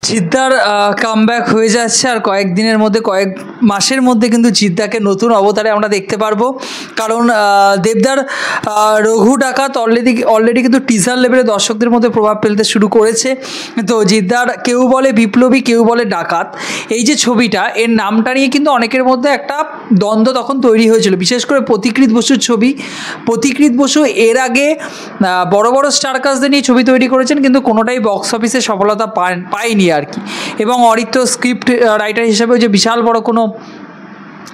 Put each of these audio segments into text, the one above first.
জিদ্দার comeback হয়ে যাচ্ছে আর কয়েকদিনের মধ্যে কয়েক মাসের মধ্যে কিন্তু জিদ্দাকে নতুন অবতারে আমরা দেখতে পারবো। কারণ দেবদার রঘু ডাকাত অলরেডি কিন্তু টিজার লেভেলে দর্শকদের মধ্যে প্রভাব ফেলতে শুরু করেছে। তো জিদ্দার কেউ বলে বিপ্লবী, কেউ বলে ডাকাত, এই যে ছবিটা, এর নামটা নিয়ে কিন্তু অনেকের মধ্যে একটা দ্বন্দ্ব তখন তৈরি হয়েছিল, বিশেষ করে পথিকৃৎ বসুর ছবি। পথিকৃৎ বসু এর আগে বড় বড় স্টারকাস্টদের নিয়ে ছবি তৈরি করেছেন, কিন্তু কোনোটাই বক্স অফিসে সফলতা পায়নি আর কি। এবং অরিত্র স্ক্রিপ্ট রাইটার হিসেবেও যে বিশাল বড় কোনো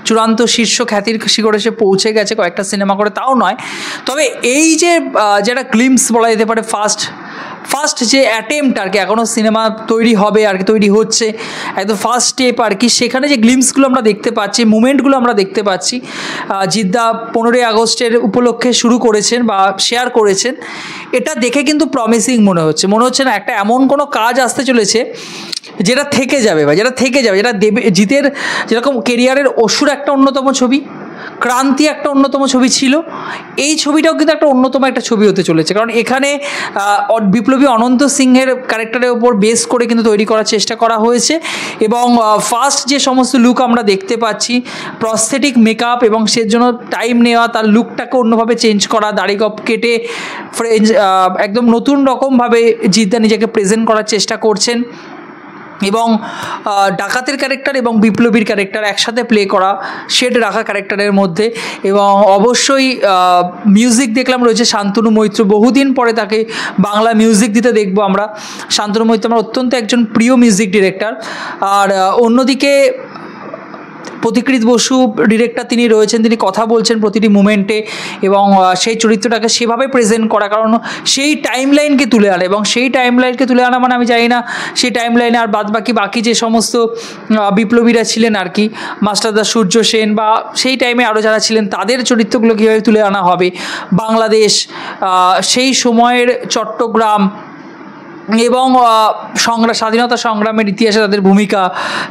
চূড়ান্ত শীর্ষ খ্যাতির শিখরে সে পৌঁছে গেছে কয়েকটা সিনেমা করে, তাও নয়। তবে এই যে যেটা গ্লিম্পস বলা যেতে পারে, ফার্স্ট যে অ্যাটেম্পট আর কি, এখনও সিনেমা তৈরি হবে আর কি, তৈরি হচ্ছে, একদম ফার্স্ট স্টেপ আর কি, সেখানে যে গ্লিম্পসগুলো আমরা দেখতে পাচ্ছি, মুভমেন্টগুলো আমরা দেখতে পাচ্ছি, জিদ্দা 15ই আগস্টের উপলক্ষে শুরু করেছেন বা শেয়ার করেছেন, এটা দেখে কিন্তু প্রমিসিং মনে হচ্ছে না একটা এমন কোনো কাজ আসতে চলেছে যেটা থেকে যাবে, যেটা জিতের যেরকম কেরিয়ারের অসুর একটা অন্যতম ছবি, ক্রান্তি একটা অন্যতম ছবি ছিল, এই ছবিটাও কিন্তু একটা অন্যতম একটা ছবি হতে চলেছে। কারণ এখানে বিপ্লবী অনন্ত সিংহের ক্যারেক্টারের ওপর বেস করে কিন্তু তৈরি করার চেষ্টা করা হয়েছে। এবং ফার্স্ট যে সমস্ত লুক আমরা দেখতে পাচ্ছি, প্রস্থেটিক মেকআপ এবং সের জন্য টাইম নেওয়া, তার লুকটাকে অন্যভাবে চেঞ্জ করা, দাড়ি গপ কেটে একদম নতুন রকমভাবে জিদ্দা নিজেকে প্রেজেন্ট করার চেষ্টা করছেন। এবং ডাকাতের ক্যারেক্টার এবং বিপ্লবীর ক্যারেক্টার একসাথে প্লে করা, শেড রাখা ক্যারেক্টারের মধ্যে। এবং অবশ্যই মিউজিক দেখলাম রয়েছে শান্তনু মৈত্র, বহুদিন পরে তাকে বাংলা মিউজিক দিতে দেখবো আমরা। শান্তনু মৈত্র আমার অত্যন্ত একজন প্রিয় মিউজিক ডিরেক্টর। আর অন্যদিকে পথিকৃৎ বসু ডিরেক্টর তিনি রয়েছেন, তিনি কথা বলছেন প্রতিটি মুমেন্টে এবং সেই চরিত্রটাকে সেভাবে প্রেজেন্ট করা, কারণ সেই টাইমলাইনকে তুলে আনা, এবং সেই টাইমলাইনকে তুলে আনা মানে আমি জানি না সেই টাইমলাইনে আর বাকি যে সমস্ত বিপ্লবীরা ছিলেন আর কি, মাস্টারদা সূর্য সেন বা সেই টাইমে আরও যারা ছিলেন, তাদের চরিত্রগুলো কীভাবে তুলে আনা হবে, বাংলাদেশ, সেই সময়ের চট্টগ্রাম এবং স্বাধীনতা সংগ্রামের ইতিহাসে তাদের ভূমিকা,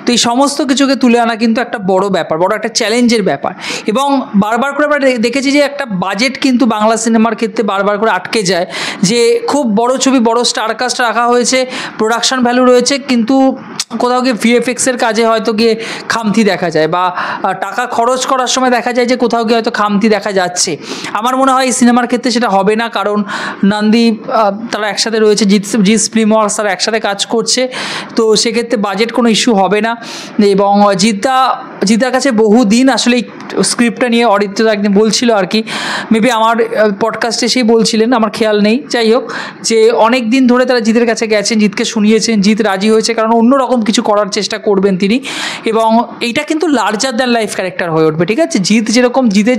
তো এই সমস্ত কিছুকে তুলে আনা কিন্তু একটা বড় ব্যাপার, বড় একটা চ্যালেঞ্জের ব্যাপার। এবং বারবার করে আমরা দেখেছি যে একটা বাজেট কিন্তু বাংলা সিনেমার ক্ষেত্রে বারবার করে আটকে যায়, যে খুব বড় ছবি, বড় স্টারকাস্ট রাখা হয়েছে, প্রোডাকশন ভ্যালু রয়েছে, কিন্তু কোথাও গিয়ে ভিএফএক্সের কাজে হয়তো গিয়ে খামতি দেখা যায়, বা টাকা খরচ করার সময় দেখা যায় যে কোথাও গিয়ে হয়তো খামতি দেখা যাচ্ছে। আমার মনে হয় এই সিনেমার ক্ষেত্রে সেটা হবে না, কারণ নন্দী তারা একসাথে রয়েছে, জিৎ ফিল্ম ওয়ার্কস তারা একসাথে কাজ করছে, তো সেক্ষেত্রে বাজেট কোনো ইস্যু হবে না। এবং জিদ্দার কাছে বহুদিন আসলে এই স্ক্রিপ্টটা নিয়ে অরিত্র একদিন বলছিল আর কি, মেবি আমার পডকাস্টে এসেই বলছিলেন, আমার খেয়াল নেই, যাই হোক, যে অনেক দিন ধরে তারা জিতের কাছে গেছেন, জিতকে শুনিয়েছেন, জিত রাজি হয়েছে, কারণ অন্যরকম কিছু করার চেষ্টা করবেন তিনি। এবং এইটা কিন্তু লার্জার দ্যান লাইফ ক্যারেক্টার হয়ে উঠবে, ঠিক আছে। জিতের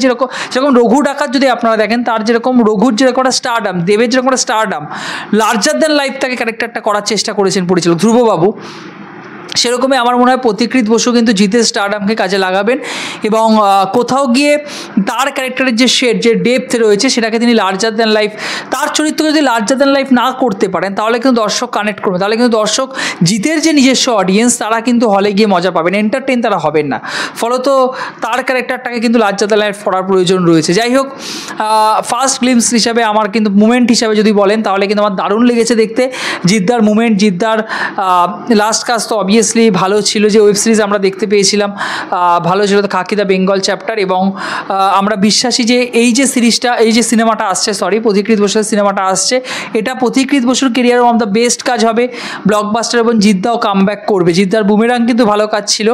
যেরকম রঘু ডাকাত যদি আপনারা দেখেন, তার যেরকম রঘুর যেরকম একটা স্টারডাম, দেবের যেরকম একটা স্টারডাম, লার্জার দ্যান লাইফ তাকে ক্যারেক্টারটা করার চেষ্টা করেছেন পরিচালক ধ্রুববাবু। সেরকমই আমার মনে হয় পথিকৃৎ বসু কিন্তু জিতের স্টারডামকে কাজে লাগাবেন, এবং কোথাও গিয়ে তার ক্যারেক্টারের যে শেড, যে ডেপথ রয়েছে, সেটাকে তিনি লার্জার দ্যান লাইফ, তার চরিত্রকে যদি লার্জার দ্যান লাইফ না করতে পারেন, তাহলে কিন্তু দর্শক কানেক্ট করবে, তাহলে কিন্তু দর্শক, জিতের যে নিজস্ব অডিয়েন্স, তারা কিন্তু হলে গিয়ে মজা পাবেন, এন্টারটেইন তারা হবেন না। ফলত তার ক্যারেক্টারটাকে কিন্তু লার্জার দ্যান লাইফ করার প্রয়োজন রয়েছে। যাই হোক, ফার্স্ট গ্লিম্পস হিসাবে আমার কিন্তু মুমেন্ট হিসাবে যদি বলেন, তাহলে কিন্তু আমার দারুণ লেগেছে দেখতে জিদ্দার মুমেন্ট। জিদ্দার লাস্ট কাজ তো অবভিয়াসলি ভালো ছিল, যে ওয়েব সিরিজ আমরা দেখতে পেয়েছিলাম ভালো ছিল, তো খাকি দ্য বেঙ্গল চ্যাপ্টার। এবং আমরা বিশ্বাসী যে এই যে সিনেমাটা আসছে, পথিকৃৎ বসুর সিনেমাটা আসছে, এটা পথিকৃৎ বসুর career one of the best কাজ হবে, ব্লকবাস্টার, এবং জিদ্দাও কামব্যাক করবে। জিদ্দার বুমেরাং কিন্তু ভালো কাজ ছিল,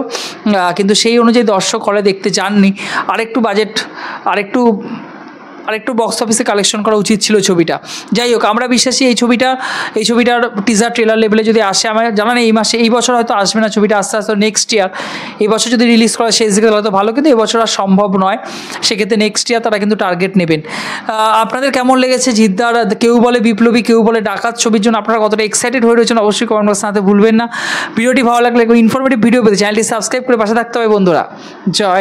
কিন্তু সেই অনুযায়ী দর্শক হলে দেখতে যাননি, আরেকটু বাজেট, আরেকটু বক্স অফিসে কালেকশন করা উচিত ছিল ছবিটা। যাই হোক, আমরা বিশ্বাসী এই ছবিটার টিজার ট্রেলার লেভেলে যদি আসে, আমার জানা নেই এই বছর হয়তো আসবে না ছবিটা, আস্তে আস্তে নেক্সট ইয়ার, এই বছর যদি রিলিজ করা শেষ দিকে হয়তো ভালো, কিন্তু এবছর আর সম্ভব নয়, সেক্ষেত্রে নেক্সট ইয়ার তারা কিন্তু টার্গেট নেবেন। আপনাদের কেমন লেগেছে জিদ্দার কেউ বলে বিপ্লবী, কেউ বলে ডাকাত ছবির জন্য আপনারা কতটা এক্সাইটেড হয়ে রয়েছেন অবশ্যই কমেন্ট বক্সে জানাতে ভুলবেন না। ভিডিওটি ভালো লাগলে ইনফরমেটিভ ভিডিও পেতে চ্যানেলটি সাবস্ক্রাইব করে পাশে থাকতে হবে বন্ধুরা। জয়।